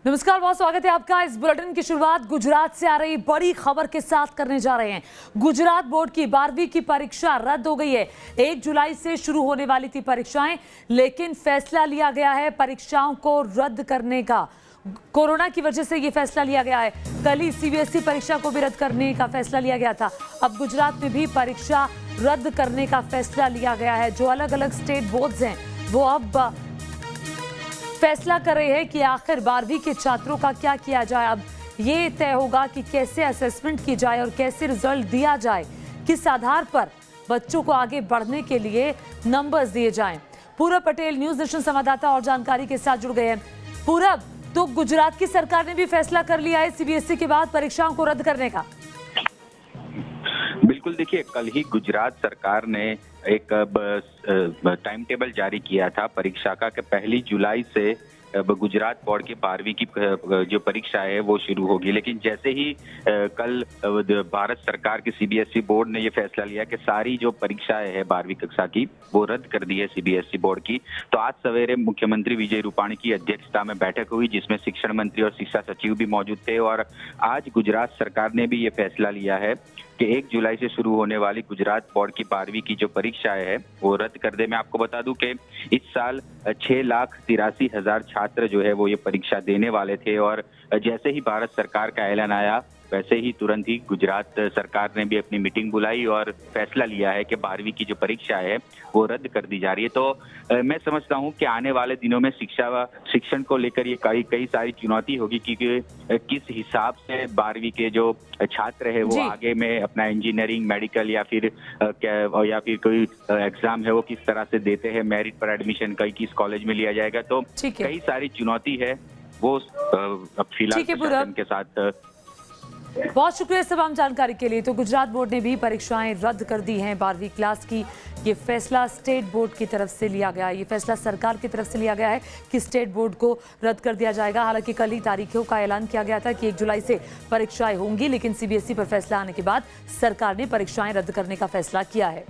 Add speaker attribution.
Speaker 1: नमस्कार, बहुत स्वागत है आपका। इस बुलेटिन की शुरुआत गुजरात से आ रही बड़ी खबर के साथ करने जा रहे हैं। गुजरात बोर्ड की 12वीं की परीक्षा रद्द हो गई है। 1 जुलाई से शुरू होने वाली थी परीक्षाएं, लेकिन फैसला लिया गया है परीक्षाओं को रद्द करने का। कोरोना की वजह से ये फैसला लिया गया है। कल ही सीबीएसई परीक्षा को भी रद्द करने का फैसला लिया गया था। अब गुजरात में भी परीक्षा रद्द करने का फैसला लिया गया है। जो अलग अलग स्टेट बोर्ड्स हैं वो अब फैसला कर रहे हैं कि आखिर 12वीं के छात्रों का क्या किया जाए। अब ये तय होगा कि कैसे असेसमेंट की जाए और कैसे रिजल्ट दिया जाए, किस आधार पर बच्चों को आगे बढ़ने के लिए नंबर्स दिए जाएं। पूरब पटेल न्यूज नेशन संवाददाता और जानकारी के साथ जुड़ गए हैं। पूरब, तो गुजरात की सरकार ने भी फैसला कर लिया है सीबीएसई के बाद परीक्षाओं को रद्द करने का।
Speaker 2: बिल्कुल, देखिए, कल ही गुजरात सरकार ने एक टाइम टेबल जारी किया था परीक्षा का कि 1 जुलाई से गुजरात बोर्ड की 12वीं की जो परीक्षा है वो शुरू होगी। लेकिन जैसे ही कल भारत सरकार की सीबीएसई बोर्ड ने ये फैसला लिया कि सारी जो परीक्षाएं है 12वीं कक्षा की वो रद्द कर दी है सीबीएसई बोर्ड की, तो आज सवेरे मुख्यमंत्री विजय रूपाणी की अध्यक्षता में बैठक हुई जिसमें शिक्षण मंत्री और शिक्षा सचिव भी मौजूद थे। और आज गुजरात सरकार ने भी ये फैसला लिया है कि 1 जुलाई से शुरू होने वाली गुजरात बोर्ड की 12वीं की जो परीक्षाएं है वो रद्द कर दे। मैं आपको बता दूं कि इस साल 6,83,000 छात्र जो है वो ये परीक्षा देने वाले थे। और जैसे ही भारत सरकार का ऐलान आया वैसे ही तुरंत ही गुजरात सरकार ने भी अपनी मीटिंग बुलाई और फैसला लिया है कि 12वीं की जो परीक्षा है वो रद्द कर दी जा रही है। तो मैं समझता हूं कि आने वाले दिनों में शिक्षण को लेकर ये कई सारी चुनौती होगी, क्योंकि किस हिसाब से 12वीं के जो छात्र है वो आगे में अपना इंजीनियरिंग, मेडिकल या फिर कोई एग्जाम है वो किस तरह से देते हैं, मेरिट पर एडमिशन किस कॉलेज में लिया जाएगा। तो कई सारी चुनौती है वो फिलहाल प्रशासन के साथ।
Speaker 1: बहुत शुक्रिया इस तमाम जानकारी के लिए। तो गुजरात बोर्ड ने भी परीक्षाएं रद्द कर दी हैं 12वीं क्लास की। ये फैसला स्टेट बोर्ड की तरफ से लिया गया है। ये फैसला सरकार की तरफ से लिया गया है कि स्टेट बोर्ड को रद्द कर दिया जाएगा। हालांकि कल ही तारीखों का ऐलान किया गया था कि 1 जुलाई से परीक्षाएं होंगी, लेकिन सीबीएसई पर फैसला आने के बाद सरकार ने परीक्षाएं रद्द करने का फैसला किया है।